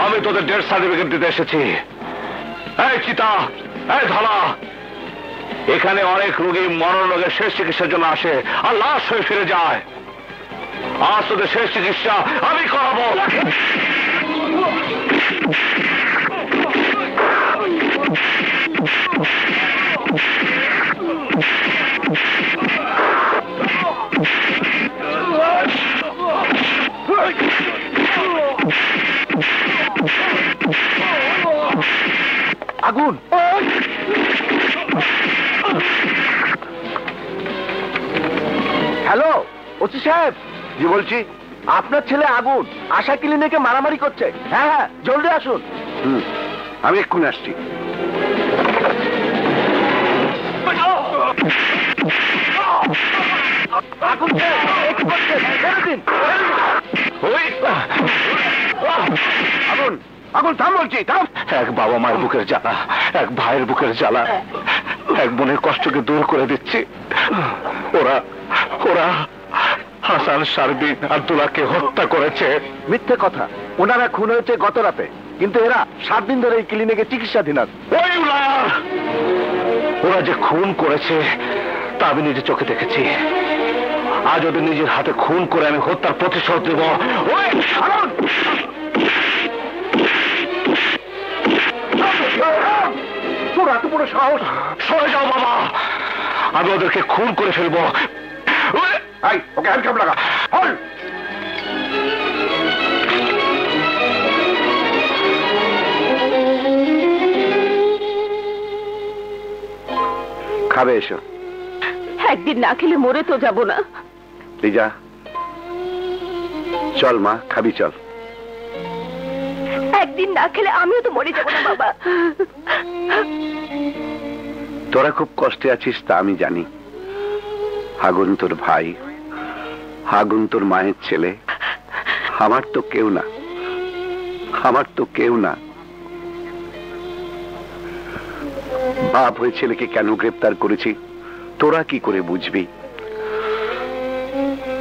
আমি তোদের death certificate দিতে এসেছি। এই চিতা, এই ধলা, এখানে অনেক রোগী মরণ রোগের শেষ চিকিৎসার জন্য আসে আর লাশ হয়ে ফিরে যায়। আজ তোদের শেষ চিকিৎসা আমি করাবো। আগুন! হ্যালো ওসি সাহেব। জি বলছি। আপনার ছেলে আগুন আশা ক্লিনিকে মারামারি করছে। হ্যাঁ হ্যাঁ, জলদি আসুন। আমি এক্ষুনি আসছি। আগুন আগুন থাম বলছি, থাম। এক বাবা মায়ের বুকের জ্বালা, এক ভাইয়ের বুকের জ্বালা, এক বোনের কষ্টকে দূর করে দিচ্ছি। ওরা ওরা হাসান, শারবিন, আব্দুল্লাহকে হত্যা করেছে। মিথ্যে কথা, ওনারা খুন হয়েছে গত রাতে, কিন্তু এরা 7 দিন ধরে এই ক্লিনিকে চিকিৎসাধীন আছে। ওরা যে খুন করেছে তা আমি নিজে চোখে দেখেছি। আজ ওদের নিজের হাতে খুন করে আমি হত্যার প্রতিশোধ দেব। তোর এত বড় সাহস! সরে যাও বাবা, আমি ওদেরকে খুন করে ফেলবো। ওকে হ্যান্ডকাপ লাগা। খাবে এসো। একদিন না খেলে মরে তো যাব না। লিজা চল মা, খাবি চল। একদিন না খেলে আমিও তো মরে যাব না বাবা। তোরা খুব কষ্টে আছিস তা আমি জানি। আগুন তোর ভাই, আগুন তোর মায়ের ছেলে, আমার তো কেউ না, আমার তো কেউ না। বাপ হয়ে ছেলেকে কেন গ্রেপ্তার করেছি তোরা কি করে বুঝবি?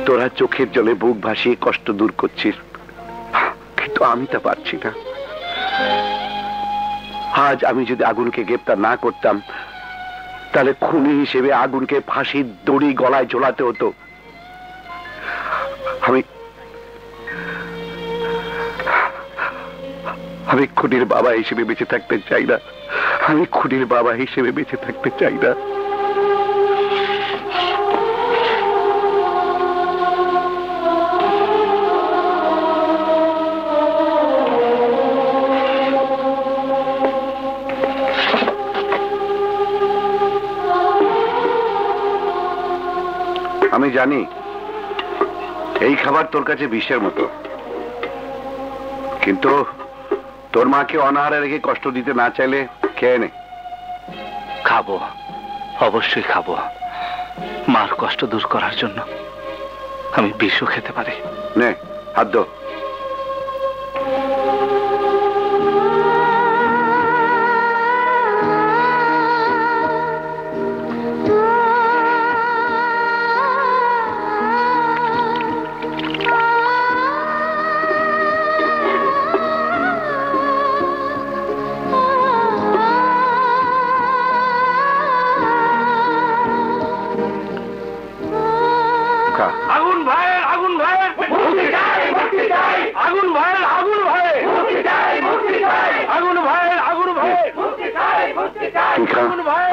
তোরা চোখের জলে বুক ভাসিয়ে কষ্ট দূর করছিস, কিন্তু আমি তা পারছি না। আজ আমি যদি আগুনকে গ্রেপ্তার না করতাম তাহলে খুনি হিসেবে আগুনকে ফাঁসির দড়ি গলায় ঝোলাতে হতো। আমি খুনির বাবা হিসেবে বেঁচে থাকতে চাই না। আমি খুনির বাবা হিসেবে বেঁচে থাকতে চাই না। আমি জানি এই খাবার তোর কাছে বিষের মতো, কিন্তু তোর মাকে অনাহারে রেখে কষ্ট দিতে না চাইলে খেয়ে নে। খাবো, অবশ্যই খাবো। মার কষ্ট দূর করার জন্য আমি বিষও খেতে পারি। নে হাত দো।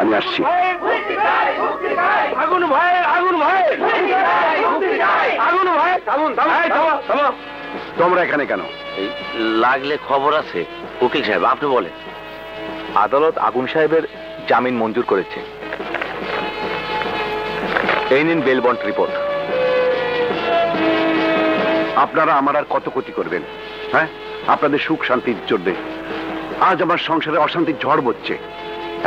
আমি আসছি। তোমরা এখানে কেন? লাগলে খবর আছে। উকিল সাহেব আপনি বলেন। আদালত আগুন সাহেবের জামিন মঞ্জুর করেছে। এই নিন বেল বন্ড রিপোর্ট। আপনারা আমার আর কত ক্ষতি করবেন? হ্যাঁ, আপনাদের সুখ শান্তির জন্য আজ আমার সংসারে অশান্তির ঝড় বচ্ছে।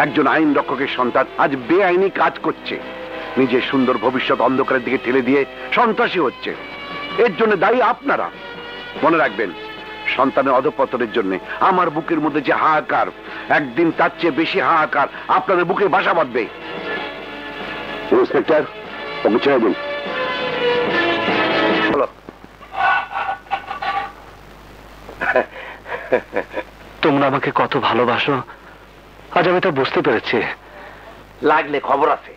একজন আইন রক্ষকের সন্তান আজ বেআইনি কাজ করছে, নিজের সুন্দর ভবিষ্যৎ অন্ধকারের দিকে ঠেলে দিয়ে সন্ত্রাসী হচ্ছে। এর জন্য দায়ী আপনারা। মনে রাখবেন, সন্তানের অধঃপতনের জন্য আমার বুকের মধ্যে যে হাহাকার, একদিন তার চেয়ে বেশি হাহাকার আপনাদের বুকে বাসা বাঁধবে। ইন্সপেক্টর, ওকে ছেড়ে দিন। তোমরা আমাকে কত ভালোবাসো আজ আমি তা বুঝতে পেরেছি। লাগলে খবর আছে,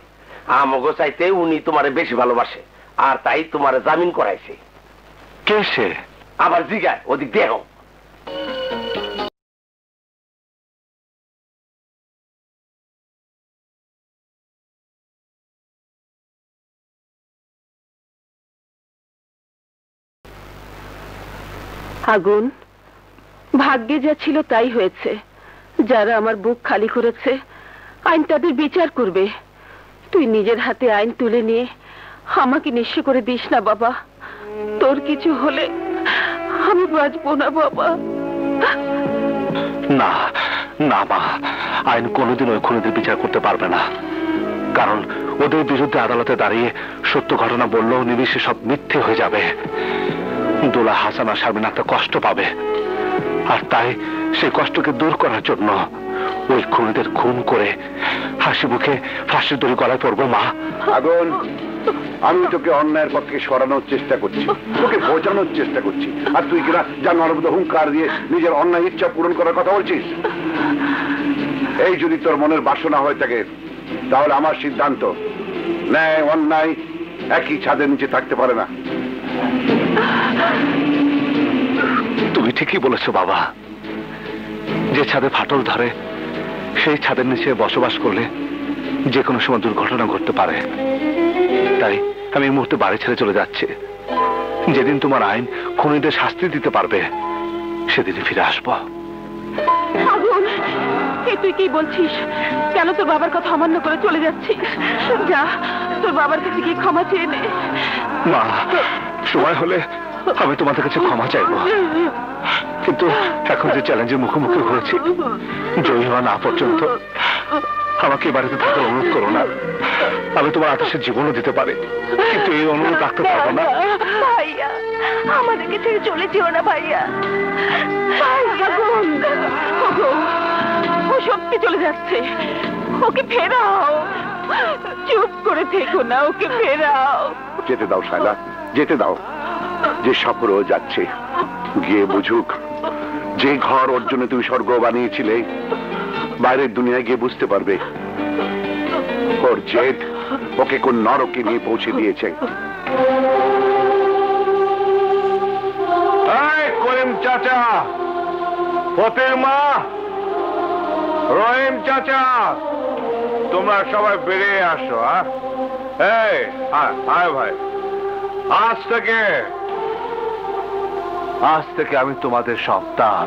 আমাগো চাইতে উনি তোমারে বেশি ভালোবাসে, আর তাই তোমারে জামিন করাইছে। কে সে? আবার জিগায়, ওদিক দেখো। আগুন, ভাগ্যে যা ছিল তাই হয়েছে। যারা আমার বুক খালি করেছে আইন তাদের বিচার করবে। তুই নিজের হাতে আইন তুলে নিয়ে আমাকে নিঃস্ব করে দিস না বাবা। তোর কিছু হলে আমি বাঁচবো না বাবা। না না মা, আইন কোনোদিন ওই খুনিদের বিচার করতে পারবে না। কারণ ওদের বিরুদ্ধে আদালতে দাঁড়িয়ে সত্য ঘটনা বললেও নিমিষে সব মিথ্যে হয়ে যাবে। দোলা, হাসান আর শারমিন একটা কষ্ট পাবে, আর তাই সেই কষ্টকে দূর করার জন্য ওই খুনিদের খুন করে হাসি মুখে ফাঁসির দড়ি গলায় পড়বো মা। আগুন, আমি তোকে অন্যায়ের পথ থেকে সরানোর চেষ্টা করছি, তোকে বোঝানোর চেষ্টা করছি, আর তুই কিনা যা নরবদ হুঙ্কার দিয়ে নিজের অন্যায় ইচ্ছা পূরণ করার কথা বলছিস। এই যদি তোর মনের বাসনা হয়ে থাকে তাহলে আমার সিদ্ধান্ত, ন্যায় অন্যায় একই ছাদের নিচে থাকতে পারে না। তুমি ঠিকই বলেছো বাবা, যে ছাদে ফাটল ধরে সেই ছাদের নিচে বসবাস করলে যে কোনো সময় দুর্ঘটনা ঘটতে পারে। তাই আমি এই মুহূর্তে বাড়ি ছেড়ে চলে যাচ্ছি। যেদিন তোমার আইন খুনিদের শাস্তি দিতে পারবে সেদিনই ফিরে আসবো। আগুন, তুই কি বলছিস? কেন তোর বাবার কথা অমান্য করে চলে যাচ্ছিস? যা, তোর বাবার কাছে গিয়ে ক্ষমা চেয়ে নে। মা, সময় হলে আমি তোমাদের কাছে ক্ষমা চাইব, কিন্তু এখন যে চ্যালেঞ্জের মুখোমুখি হয়েছি, জয়ী হওয়া না পর্যন্ত আমাকে বাড়িতে থাকার অনুরোধ করো না। আমি তোমার আদেশের জীবনও দিতে পারি, কিন্তু এই অনুরোধ রাখতে পারবো না। ভাইয়া, আমাদেরকে ছেড়ে চলে যেও না ভাইয়া। ও সত্যি চলে যাচ্ছে, ওকে ফেরাও। চুপ করে থেকো না, ওকে ফেরাও। যেতে দাও শায়লা, যেতে দাও। যে সফর ও যাচ্ছে, গিয়ে বুঝুক যে ঘর ওর জন্য তুমি স্বর্গ বানিয়েছিলে, বাইরের দুনিয়ায় গিয়ে বুঝতে পারবে ওর জেদ ওকে কোন নরকে নিয়ে পৌঁছে দিয়েছে। করিম চাচা, ফতের মা, রহিম চাচা, তোমরা সবাই বেরিয়ে আসো। এই আয় ভাই, আজ থেকে আমি তোমাদের সন্তান,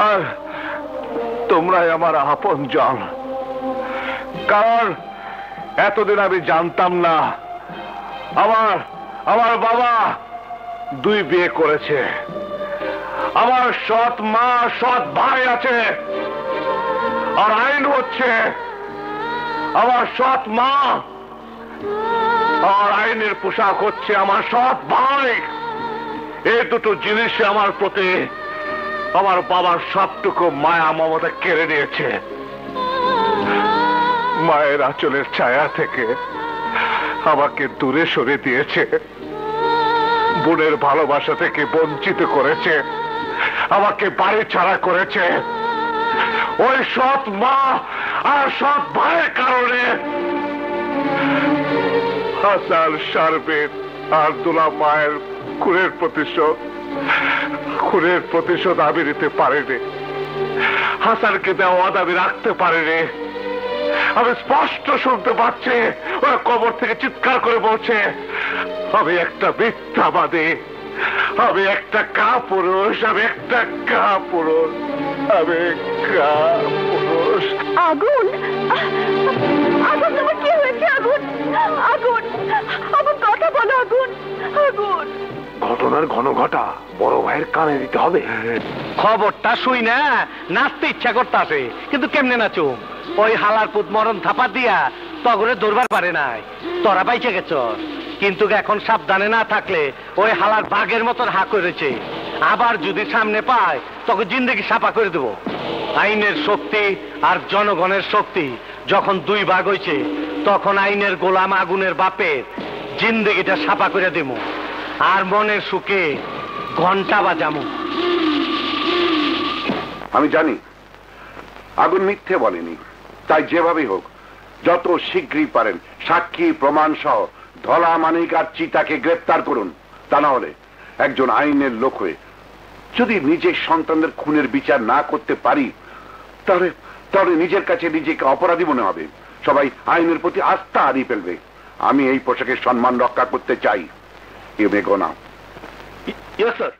আর তোমরাই আমার আপনজন। কারণ এতদিন আমি জানতাম না আমার বাবা 2 বিয়ে করেছে, আমার সৎ মা সৎ ভাই আছে, আর আইন হচ্ছে আমার সৎ মা, আর আইনের পোশাক হচ্ছে আমার সৎ ভাই। এই দুটো জিনিসে আমার প্রতি আমার বাবার সবটুকু মায়া মমতা কেড়ে নিয়েছে। মায়ের আঁচলের ছায়া থেকে আমাকে দূরে সরে দিয়েছে, বোনের ভালোবাসা থেকে বঞ্চিত করেছে, আমাকে বাড়ি ছাড়া করেছে। ওই সৎ মা আর সৎ ভাইয়ের কারণে হাসান, শারমিন আর দুলা মায়ের খুনের প্রতিশোধ আমি নিতে পারিনি। হাসানকে দেওয়া আমি রাখতে পারিনি। আমি স্পষ্ট শুনতে পাচ্ছি ওরা কবর থেকে চিৎকার করে বলছে আমি একটা মিথ্যাবাদী, আমি একটা কাপুরুষ, আমি একটা কাপুরুষ, আমি কাপুরুষ। আগুন, আগুন, তোমার কি হয়েছে? আগুন, আগুন, আগুন, কথা বলো আগুন, আগুন। ঘটনার ঘন ঘটা বড় ভাইয়ের কানে দিতে হবে। খবরটা শুই না নাচতে ইচ্ছা করতেছে, কিন্তু কেমনে নাচো? ওই হালার পুত মরণ থাপা দিয়া তগরে দৌড়বার পারে নাই, তোরা পাইছে গেছ। কিন্তু এখন সাবধানে না থাকলে ওই হালার বাঘের মতন হা করেছে, আবার যদি সামনে পায় তখন জিন্দগি সাপা করে দেব। আইনের শক্তি আর জনগণের শক্তি যখন 2 ভাগ হয়েছে, তখন আইনের গোলাম আগুনের বাপের জিন্দগিটা সাপা করে দেব, আর মনের সুখে ঘন্টা বাজামু। আমি জানি আগুন মিথ্যে বলেনি, তাই যেভাবেই হোক যত শীঘ্রই পারেন সাক্ষী প্রমাণ সহ ধলা মানিক আর চিতাকে গ্রেপ্তার করুন। তা না হলে একজন আইনের লোক হয়ে যদি নিজের সন্তানদের খুনের বিচার না করতে পারি তাহলে তাহলে নিজের কাছে নিজেকে অপরাধী মনে হবে, সবাই আইনের প্রতি আস্থা হারিয়ে ফেলবে। আমি এই পোশাকের সম্মান রক্ষা করতে চাই। You may go now. Yes sir.